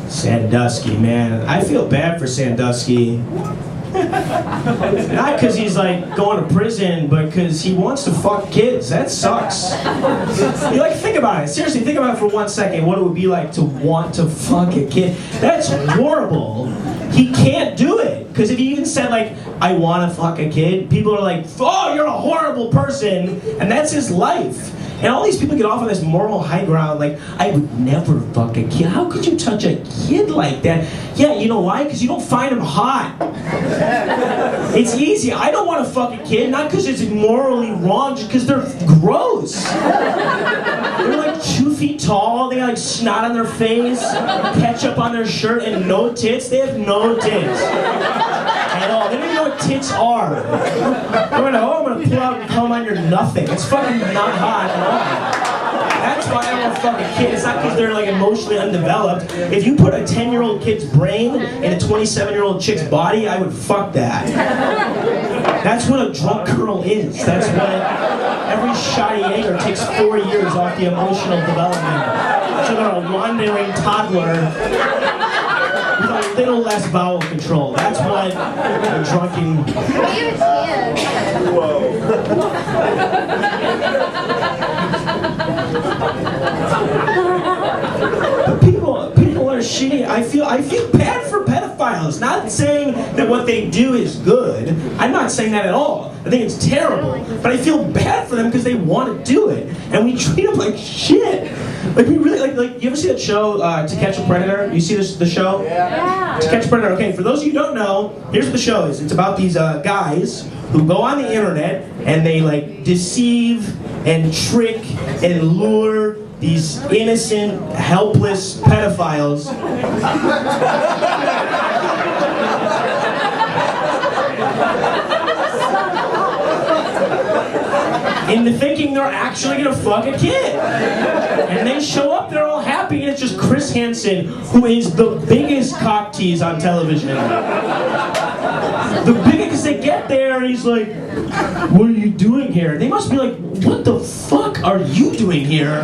Sandusky, man. I feel bad for Sandusky. Not because he's like going to prison, but because he wants to fuck kids. That sucks. You like, think about it. Seriously, think about it for 1 second. What it would be like to want to fuck a kid. That's horrible. He can't do it. Because if he even said like, I want to fuck a kid, people are like, oh, you're a horrible person. And that's his life. And all these people get off on this moral high ground, like, I would never fuck a kid. How could you touch a kid like that? Yeah, you know why? Because you don't find them hot. It's easy. I don't want to fuck a kid, not because it's morally wrong, just because they're gross. They're like 2 feet tall, they got like snot on their face, ketchup on their shirt, and no tits. They have no tits. At all. They don't even know what tits are. They're like, oh, I'm gonna pull out and cum on your nothing. It's fucking not hot at all. That's why I don't want to fuck a kid. It's not because they're like emotionally undeveloped. If you put a 10-year-old kid's brain in a 27-year-old chick's body, I would fuck that. That's what a drunk girl is. That's what every shoddy egger takes 4 years off the emotional development. So they're a wandering toddler with a little less bowel control. That's what a drunken... But people are shitty. I feel bad for pedophiles. Not saying that what they do is good. I'm not saying that at all. I think it's terrible. But I feel bad for them because they want to do it. And we treat them like shit. Like we really like. You ever see that show To Catch a Predator? You see the show? Yeah. To Catch a Predator. Okay, for those of you who don't know, here's what the show is. It's about these guys who go on the internet and they like deceive and trick and lure these innocent, helpless pedophiles into thinking they're actually gonna fuck a kid. And they show up, they're all happy, and it's just Chris Hansen, who is the biggest cock tease on television. The biggest they get there, and he's like, what are you doing here? They must be like, what the fuck are you doing here?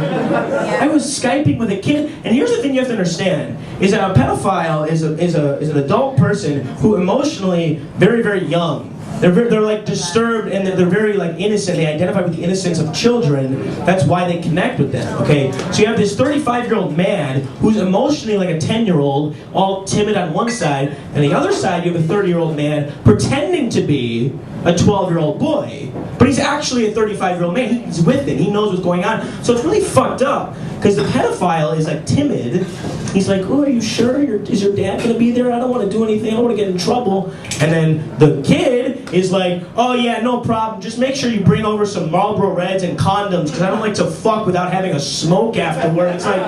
I was Skyping with a kid. And here's the thing you have to understand, is that a pedophile is an adult person who emotionally very, very young. They're like disturbed and they're very like innocent. They identify with the innocence of children. That's why they connect with them, okay? So you have this 35-year-old man who's emotionally like a 10-year-old, all timid on one side, and the other side you have a 30-year-old man pretending to be a 12-year-old boy. But he's actually a 35-year-old man. He's with it. He knows what's going on. So it's really fucked up. Because the pedophile is like timid. He's like, oh, are you sure? Is your dad going to be there? I don't want to do anything. I don't want to get in trouble. And then the kid is like, oh yeah, no problem. Just make sure you bring over some Marlboro Reds and condoms because I don't like to fuck without having a smoke afterward. It's like,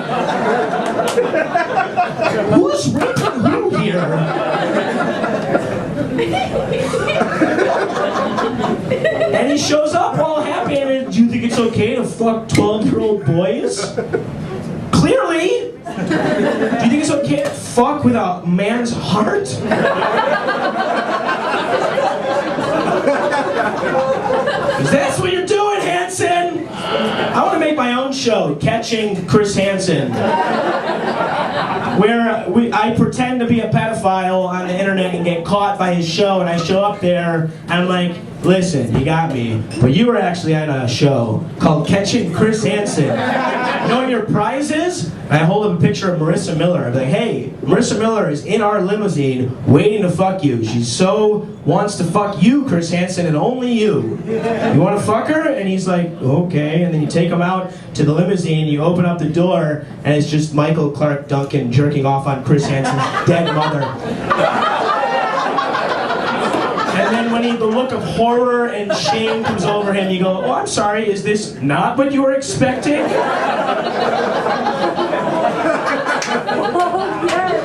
who's raping who here? And he shows up all happy, and do you think it's okay to fuck 12-year-old boys? Clearly! Do you think it's okay to fuck with a man's heart? That's what you're doing, Hansen! I want to make my own show, Catching Chris Hansen. Where I pretend to be a pedophile on the internet and get caught by his show, and I show up there, and I'm like, listen, you got me, but you were actually on a show called Catching Chris Hansen. You know what your prize is? And I hold up a picture of Marissa Miller. I'm like, hey, Marissa Miller is in our limousine waiting to fuck you. She so wants to fuck you, Chris Hansen, and only you. You want to fuck her? And he's like, okay. And then you take him out to the limousine, you open up the door, and it's just Michael Clark Duncan jerking off on Chris Hansen's dead mother. And then when the look of horror and shame comes over him, you go, oh, I'm sorry, is this not what you were expecting? Oh, yes.